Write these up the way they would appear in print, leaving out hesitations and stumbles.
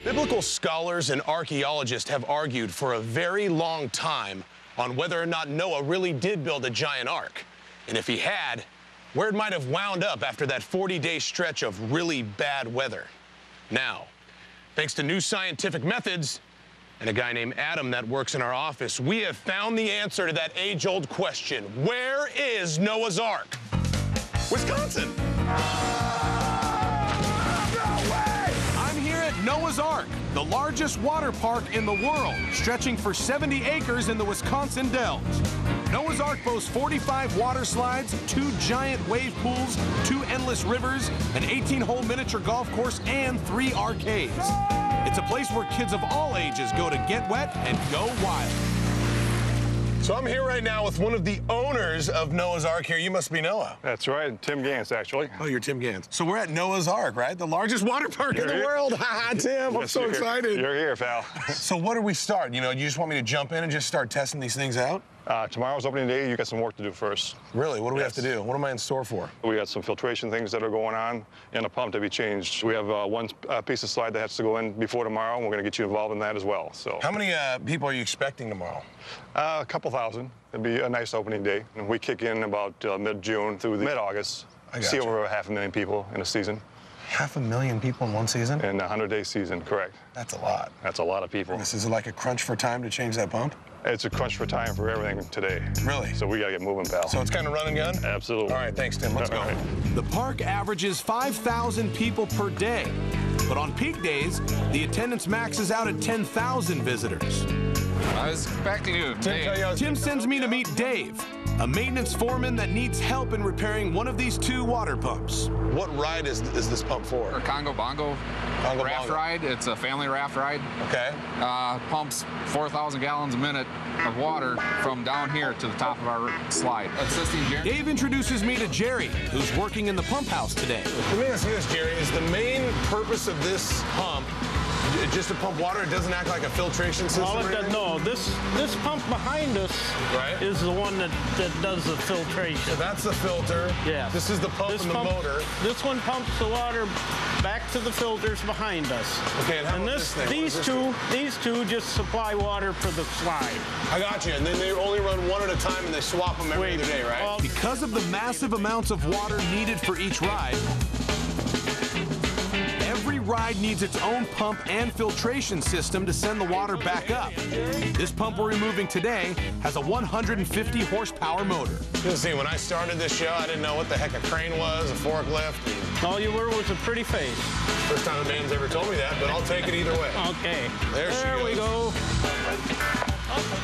Biblical scholars and archaeologists have argued for a very long time on whether or not Noah really did build a giant ark. And if he had, where it might have wound up after that 40-day stretch of really bad weather. Now, thanks to new scientific methods and a guy named Adam that works in our office, we have found the answer to that age-old question. Where is Noah's Ark? Wisconsin. Noah's Ark, the largest water park in the world, stretching for 70 acres in the Wisconsin Dells. Noah's Ark boasts 45 water slides, 2 giant wave pools, 2 endless rivers, an 18-hole miniature golf course, and 3 arcades. It's a place where kids of all ages go to get wet and go wild. So I'm here right now with one of the owners of Noah's Ark here. You must be Noah. That's right, Tim Gans, actually. Oh, you're Tim Gans. So we're at Noah's Ark, right? The largest water park in the world. Haha, Tim, I'm so excited. You're here, pal. So what do we start? You know, you just want me to jump in and just start testing these things out? Tomorrow's opening day. You got some work to do first. Really? What do we have to do? What am I in store for? We got some filtration things that are going on and a pump to be changed. We have one piece of slide that has to go in before tomorrow, and we're going to get you involved in that as well. So, how many people are you expecting tomorrow? A couple thousand. It'd be a nice opening day. And we kick in about mid-June through mid-August. See over 500,000 people in a season. 500,000 people in one season? In a 100-day season, correct. That's a lot. That's a lot of people. This is like a crunch for time to change that pump? It's a crunch for time for everything today. Really? So we got to get moving, pal. So it's kind of run and gun? Absolutely. All right, thanks, Tim. Let's go. Right. The park averages 5,000 people per day. But on peak days, the attendance maxes out at 10,000 visitors. I was expecting you. Tim sends me to meet Dave, a maintenance foreman that needs help in repairing one of these 2 water pumps. What ride is this pump for? Congo Bongo raft ride. It's a family raft ride. Okay. Pumps 4,000 gallons a minute of water from down here to the top of our slide. Assisting Jerry. Dave introduces me to Jerry, who's working in the pump house today. Let me ask you this, Jerry. Is the main purpose of this pump just to pump water? It doesn't act like a filtration system? All it does, no. This pump behind us is the one that does the filtration. So that's the filter. Yeah. This is the pump and the motor. This one pumps the water back to the filters behind us. Okay, and how about this thing? These two just supply water for the slide. I got you. And then they only run one at a time and they swap them every other day, right? Because of the massive amounts of water needed for each ride, every ride needs its own pump and filtration system to send the water back up. This pump we're removing today has a 150 horsepower motor. You see, when I started this show, I didn't know what the heck a crane was, a forklift. All you were was a pretty face. First time a man's ever told me that, but I'll take it either way. Okay. There we go.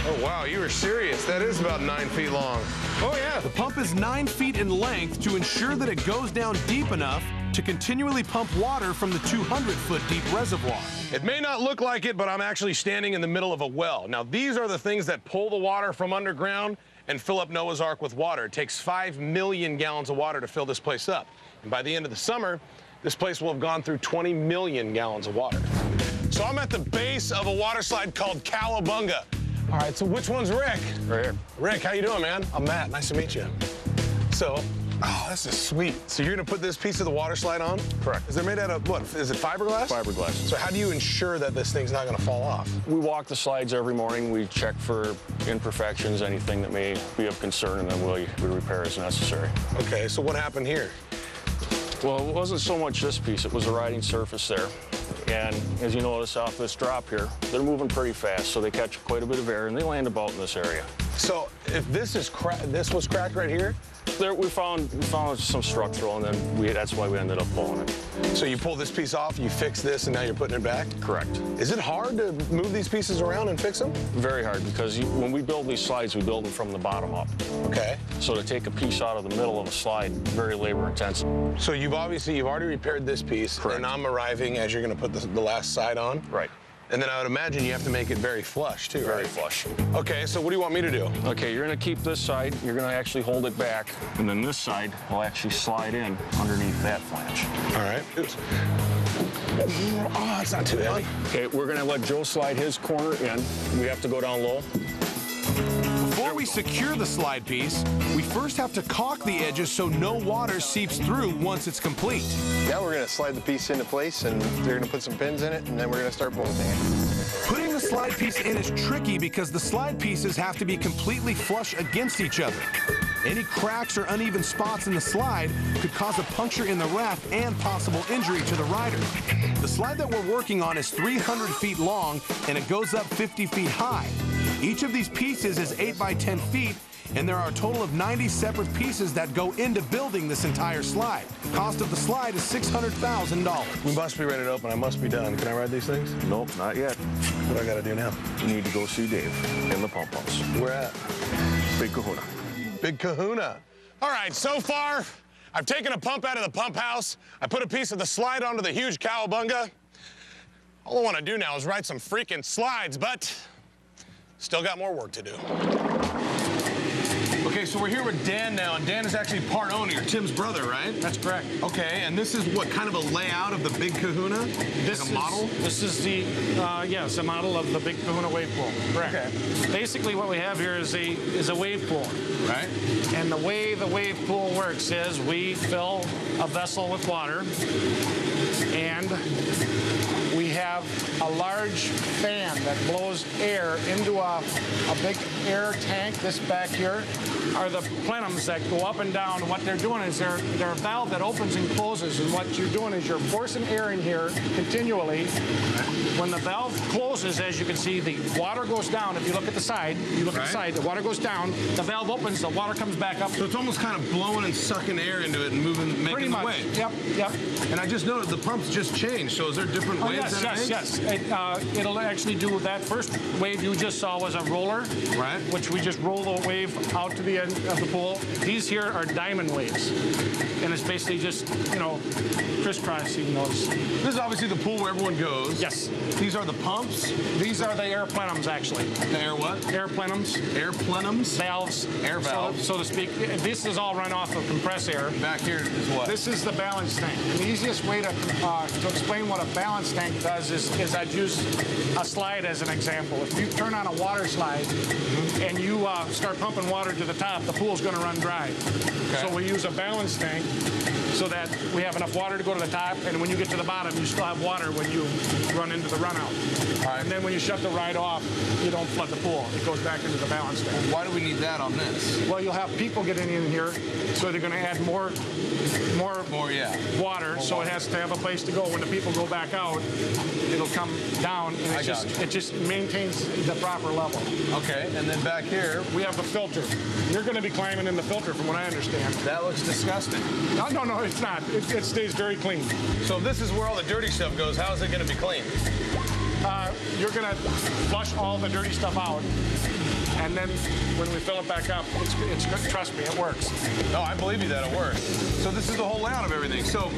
Oh, wow, you were serious. That is about 9 feet long. Oh, yeah. The pump is 9 feet in length to ensure that it goes down deep enough to continually pump water from the 200-foot deep reservoir. It may not look like it, but I'm actually standing in the middle of a well. Now, these are the things that pull the water from underground and fill up Noah's Ark with water. It takes 5 million gallons of water to fill this place up. And by the end of the summer, this place will have gone through 20 million gallons of water. So I'm at the base of a water slide called Cowabunga. All right, so which one's Rick? Right here. Rick, how you doing, man? I'm Matt. Nice to meet you. So, oh, this is sweet. So you're gonna put this piece of the water slide on? Correct. Is it made out of, what, is it fiberglass? Fiberglass. So how do you ensure that this thing's not gonna fall off? We walk the slides every morning. We check for imperfections, anything that may be of concern, and then we repair as necessary. Okay, so what happened here? Well, it wasn't so much this piece. It was the riding surface there. And as you notice off this drop here, they're moving pretty fast, so they catch quite a bit of air, and they land about in this area. So if this is this was cracked right here? There, we found some structural, and then that's why we ended up pulling it. So you pull this piece off, you fix this, and now you're putting it back? Correct. Is it hard to move these pieces around and fix them? Very hard, because when we build these slides, we build them from the bottom up. Okay. So to take a piece out of the middle of a slide, very labor intensive. So you've already repaired this piece. Correct. And I'm arriving as you're gonna put the last side on? Right. And then I would imagine you have to make it very flush, too, Very right? flush. Okay, so what do you want me to do? Okay, you're gonna keep this side, you're gonna actually hold it back, and then this side will actually slide in underneath that flange. All right. Oops. Oh, it's not too heavy. Okay, we're gonna let Joe slide his corner in. We have to go down low. Before we secure the slide piece, we first have to caulk the edges so no water seeps through once it's complete. Now we're going to slide the piece into place, and they're going to put some pins in it, and then we're going to start bolting it. Putting the slide piece in is tricky because the slide pieces have to be completely flush against each other. Any cracks or uneven spots in the slide could cause a puncture in the raft and possible injury to the rider. The slide that we're working on is 300 feet long and it goes up 50 feet high. Each of these pieces is 8 by 10 feet, and there are a total of 90 separate pieces that go into building this entire slide. Cost of the slide is $600,000. We must be ready to open. I must be done. Can I ride these things? Nope, not yet. What do I got to do now? You need to go see Dave in the pump house. Where at? Big Kahuna. Big Kahuna. All right, so far, I've taken a pump out of the pump house. I put a piece of the slide onto the huge cowabunga. All I want to do now is ride some freaking slides, but still got more work to do. Okay, so we're here with Dan now, and Dan is actually part owner. You're Tim's brother, right? That's correct. Okay, and this is what, kind of a layout of the Big Kahuna? Like a model? This is the, yes, a model of the Big Kahuna wave pool. Correct. Okay. Basically, what we have here is a wave pool. Right. And the way the wave pool works is we fill a vessel with water, and we have a large fan that blows air into a big air tank. This back here are the plenums that go up and down. What they're doing is they're a valve that opens and closes, and what you're doing is you're forcing air in here continually. When the valve closes, as you can see, the water goes down. If you look at the side, at the side, the water goes down, the valve opens, the water comes back up. So it's almost kind of blowing and sucking air into it and moving, making the wave. Yep, yep. And I just noticed the pumps just changed, so is there different waves that it makes? Yes. It'll actually do that first wave you just saw was a roller, right? Which we just roll the wave out to the end of the pool. These here are diamond waves, and it's basically just, you know, crisscrossing those. This is obviously the pool where everyone goes. Yes. These are the pumps? These are the air plenums, actually. The air what? Air plenums. Air plenums? Valves. Air valves. So to speak. This is all run off of compressed air. Back here is what? This is the balance tank. The easiest way to explain what a balance tank does is I'd use a slide as an example. If you turn on a water slide and you start pumping water to the top, the pool's going to run dry. Okay. So we use a balance tank so that we have enough water to go to the top, and when you get to the bottom, you still have water when you run into the run out. Right. And then when you shut the ride off, you don't flood the pool. It goes back into the balance tank. Why do we need that on this? Well, you'll have people getting in here, so they're going to add more water, so it has to have a place to go. When the people go back out, it'll come down, and it just maintains the proper level. Okay, and then back here, we have the filter. You're going to be climbing in the filter, from what I understand. That looks disgusting. No, it's not. It stays very clean. So if this is where all the dirty stuff goes, how is it going to be clean? You're going to flush all the dirty stuff out, and then when we fill it back up, it's trust me, it works. No, I believe you that it works. So this is the whole layout of everything. So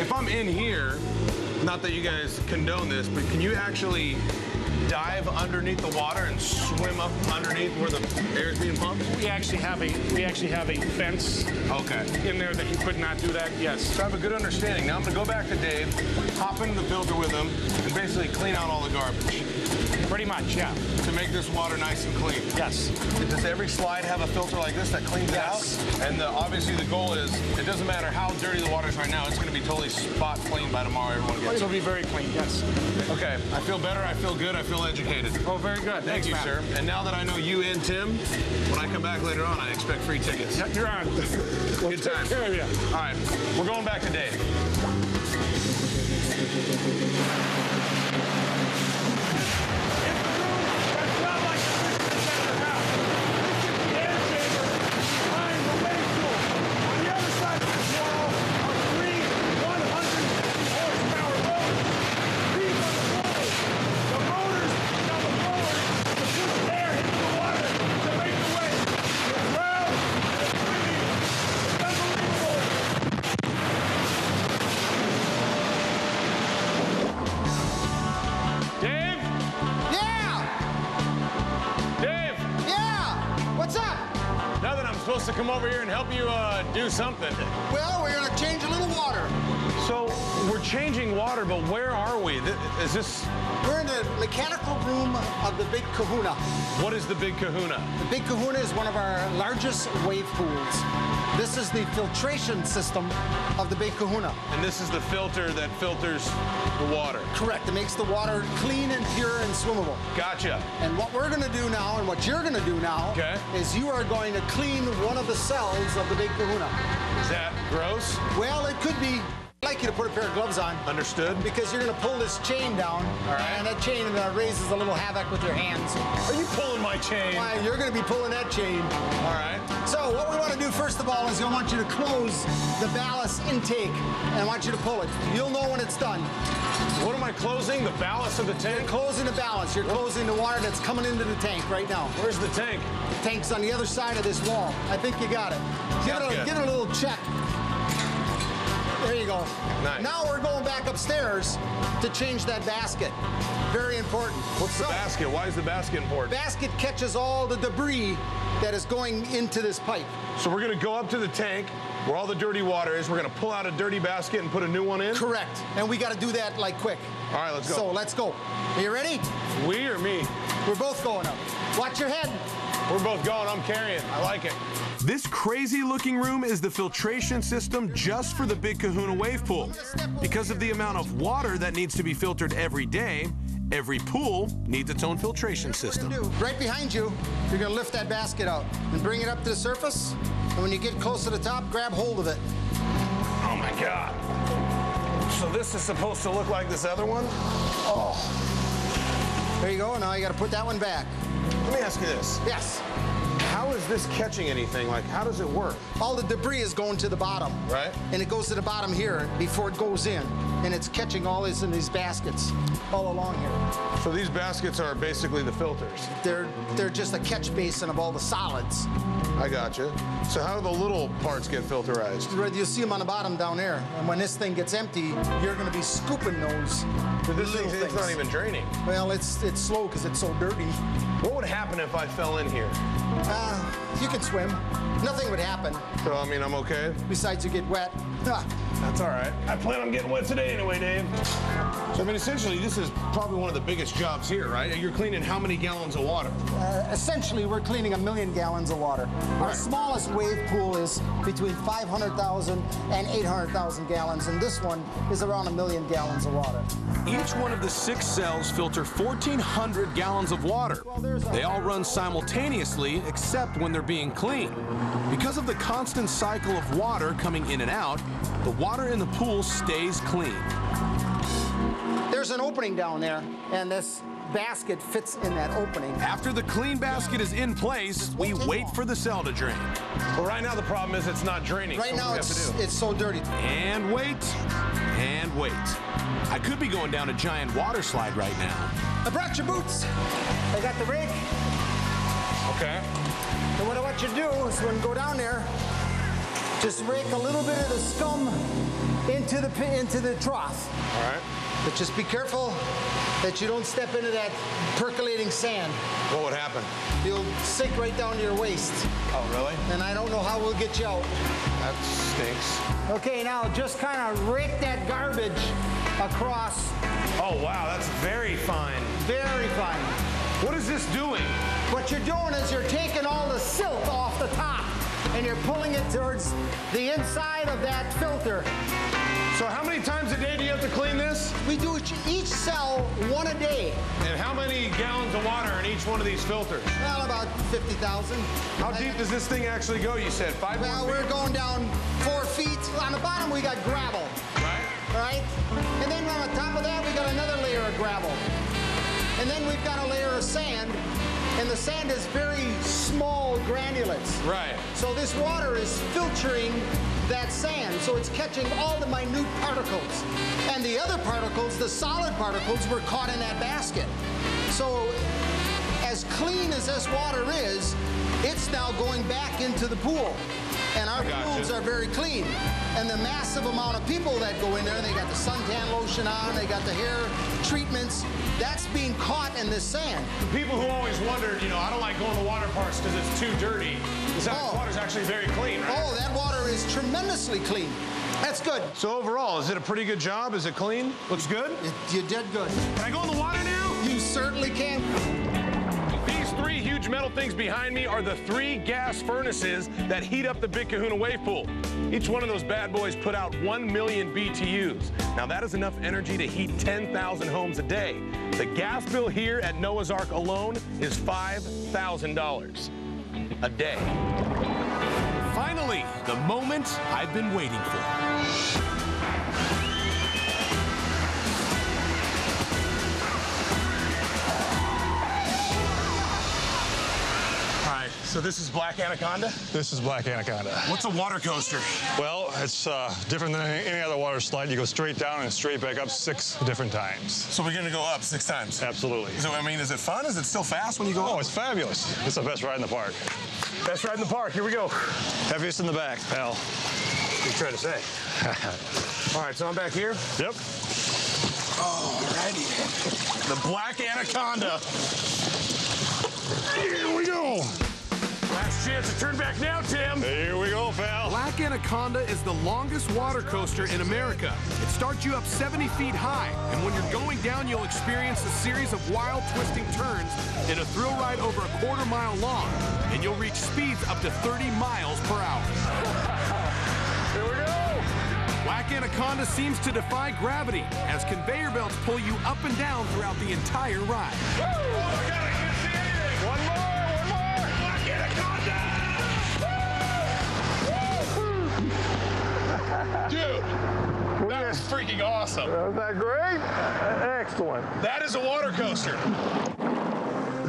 if I'm in here, not that you guys condone this, but can you actually dive underneath the water and swim up underneath where the air is being pumped? We actually have a fence in there that you could not do that, yes. So I have a good understanding. Now I'm going to go back to Dave, hop into the filter with him, and basically clean out all the garbage. Pretty much, yeah. To make this water nice and clean. Yes. Does every slide have a filter like this that cleans it out? And obviously the goal is, it doesn't matter how dirty the water is right now, it's going to be totally spot clean by tomorrow everyone gets it. It'll be very clean, yes. Okay, I feel better, I feel good, I feel educated. Oh, very good. Thank you, sir. And now that I know you and Tim, when I come back later on, I expect free tickets. Yeah, you're on. Good time. Yeah. All right, we're going back to Dave. supposed to come over here and help you do something. Well, we're going to change a little water. So we're changing water, but where are we? Is this... We're in the mechanical room of the Big Kahuna. What is the Big Kahuna? The Big Kahuna is one of our largest wave pools. This is the filtration system of the Big Kahuna. And this is the filter that filters the water. Correct. It makes the water clean and pure and swimmable. Gotcha. And what we're going to do now, and what you're going to do now, is you are going to clean one of the cells of the Big Kahuna. Is that gross? Well, it could be. I'd like you to put a pair of gloves on. Understood. Because you're going to pull this chain down. All right. And that chain raises a little havoc with your hands. Are you pulling my chain? Why, you're going to be pulling that chain. All right. So what we want to do first of all is I want you to close the ballast intake. And I want you to pull it. You'll know when it's done. What am I closing? The ballast of the tank? You're closing the ballast. You're closing the water that's coming into the tank right now. Where's the tank? The tank's on the other side of this wall. I think you got it. Give it a little check. There you go. Nice. Now we're going back upstairs to change that basket. Very important. What's the basket? Why is the basket important? Basket catches all the debris that is going into this pipe. So we're going to go up to the tank where all the dirty water is. We're going to pull out a dirty basket and put a new one in? Correct. And we got to do that like quick. All right, let's go. So let's go. Are you ready? We or me? We're both going up. Watch your head. We're both going. I'm carrying. I like it. This crazy-looking room is the filtration system just for the Big Kahuna wave pool. Because of the amount of water that needs to be filtered every day, every pool needs its own filtration system. Right behind you, you're going to lift that basket out and bring it up to the surface. And when you get close to the top, grab hold of it. Oh, my God. So this is supposed to look like this other one? Oh. There you go. Now you got to put that one back. Let me ask you this. Yes. How is this catching anything? Like, how does it work? All the debris is going to the bottom. Right. And it goes to the bottom here before it goes in. And it's catching all this in these baskets all along here. So these baskets are basically the filters? They're just a catch basin of all the solids. I gotcha. So how do the little parts get filterized? Right, you'll see them on the bottom down there. And when this thing gets empty, you're going to be scooping those. But this thing, it's not even draining. Well, it's slow because it's so dirty. What would happen if I fell in here? You can swim. Nothing would happen. So, I mean, I'm okay? Besides, you get wet. That's all right. I plan on getting wet today anyway, Dave. So, I mean, essentially, this is probably one of the biggest jobs here, right? You're cleaning how many gallons of water? Essentially, we're cleaning 1 million gallons of water. Right. Our smallest wave pool is between 500,000 and 800,000 gallons, and this one is around 1 million gallons of water. Each one of the 6 cells filter 1,400 gallons of water. They all run simultaneously, except when they're being cleaned. Because of the constant cycle of water coming in and out, the water in the pool stays clean. There's an opening down there, and this basket fits in that opening. After the clean basket is in place, we wait for the cell to drain. Well, right now the problem is it's not draining. Right now it's so dirty. And wait, and wait. I could be going down a giant water slide right now. I brought your boots. I got the rake. Okay. And what I want you to do is when you go down there, just rake a little bit of the scum into the trough. All right. But just be careful that you don't step into that percolating sand. What would happen? You'll sink right down to your waist. Oh, really? And I don't know how we'll get you out. That stinks. Okay, now just kind of rake that garbage across. Oh, wow, that's very fine. Very fine. What is this doing? What you're doing is you're taking all the silt off the top and you're pulling it towards the inside of that filter. So how many times a day do you have to clean this? We do each cell one a day. And how many gallons of water in each one of these filters? Well, about 50,000. How deep does this thing actually go, you said? 5 more feet? Well, we're going down 4 feet. On the bottom, we got gravel. Right. Right? And then on the top of that, we got another layer of gravel. And then we've got a layer of sand. And the sand is very small granulates. Right. So this water is filtering that sand, so it's catching all the minute particles. And the other particles, the solid particles, were caught in that basket. So as clean as this water is, it's now going back into the pool. And our pools are very clean. And the massive amount of people that go in there, they got the suntan lotion on, they got the hair treatments, that's being caught in this sand. People who always wondered, you know, I don't like going to water parks because it's too dirty. This water's actually very clean, right? Oh, that water is tremendously clean. That's good. So overall, is it a pretty good job? Is it clean? Looks good? You did good. Can I go in the water now? You certainly can. These three huge metal things behind me are the 3 gas furnaces that heat up the Big Kahuna Wave Pool. Each one of those bad boys put out 1 million BTUs. Now that is enough energy to heat 10,000 homes a day. The gas bill here at Noah's Ark alone is $5,000 a day. Finally, the moment I've been waiting for. So this is Black Anaconda? This is Black Anaconda. What's a water coaster? Well, it's different than any other water slide. You go straight down and straight back up 6 different times. So we're gonna go up 6 times? Absolutely. So, I mean, is it fun? Is it still fast when you go up? Oh, it's fabulous. It's the best ride in the park. Best ride in the park, here we go. Heaviest in the back, pal. What are you trying to say? All right, so I'm back here? Yep. Alrighty. The Black Anaconda. Here we go. Last chance to turn back now, Tim. Here we go, pal. Black Anaconda is the longest water coaster in America. It starts you up 70 feet high, and when you're going down, you'll experience a series of wild, twisting turns in a thrill ride over a quarter-mile long, and you'll reach speeds up to 30 miles per hour. Here we go. Black Anaconda seems to defy gravity as conveyor belts pull you up and down throughout the entire ride. Woo! Oh my God, I can't see anything. One more. Black Anaconda! Dude, that was freaking awesome. Isn't that great? Excellent. That is a water coaster.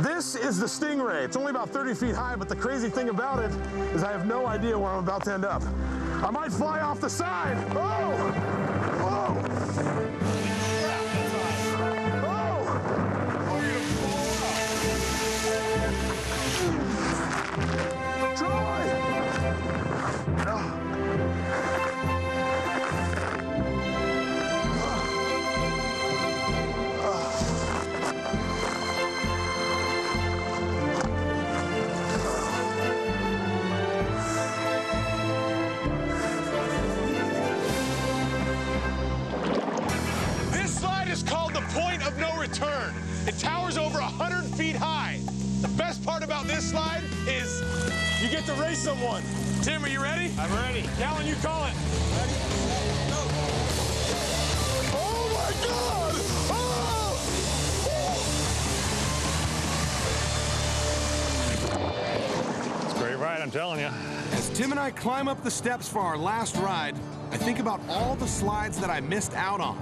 This is the Stingray. It's only about 30 feet high, but the crazy thing about it is I have no idea where I'm about to end up. I might fly off the side. Oh! Whoa! Return. It towers over 100 feet high. The best part about this slide is you get to race someone. Tim, are you ready? I'm ready. Callan, you call it. Ready? Go. Oh my God! Oh! It's a great ride, I'm telling you. As Tim and I climb up the steps for our last ride, I think about all the slides that I missed out on.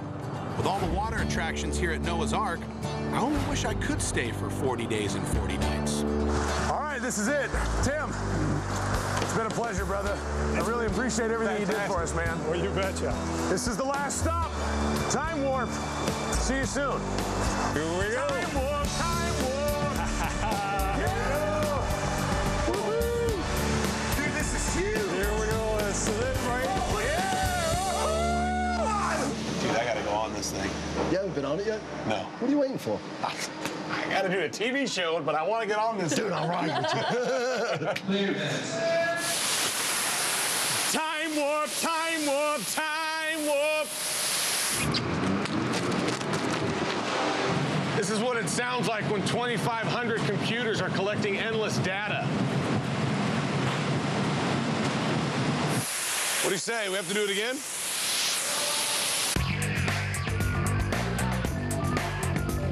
With all the water attractions here at Noah's Ark, I only wish I could stay for 40 days and 40 nights. All right, this is it. Tim, it's been a pleasure, brother. I really appreciate everything you did for us, man. Well, you betcha. This is the last stop. Time warp. See you soon. Here we go. Time warp, time warp. Yeah. Woohoo. Dude, this is huge. Here we go. This is it right here. Dude, I gotta go on this thing. You haven't been on it yet? No. What are you waiting for? I gotta do a TV show, but I want to get on this. Dude, I'll ride with you. Time warp, time warp, time warp. This is what it sounds like when 2,500 computers are collecting endless data. What do you say? We have to do it again?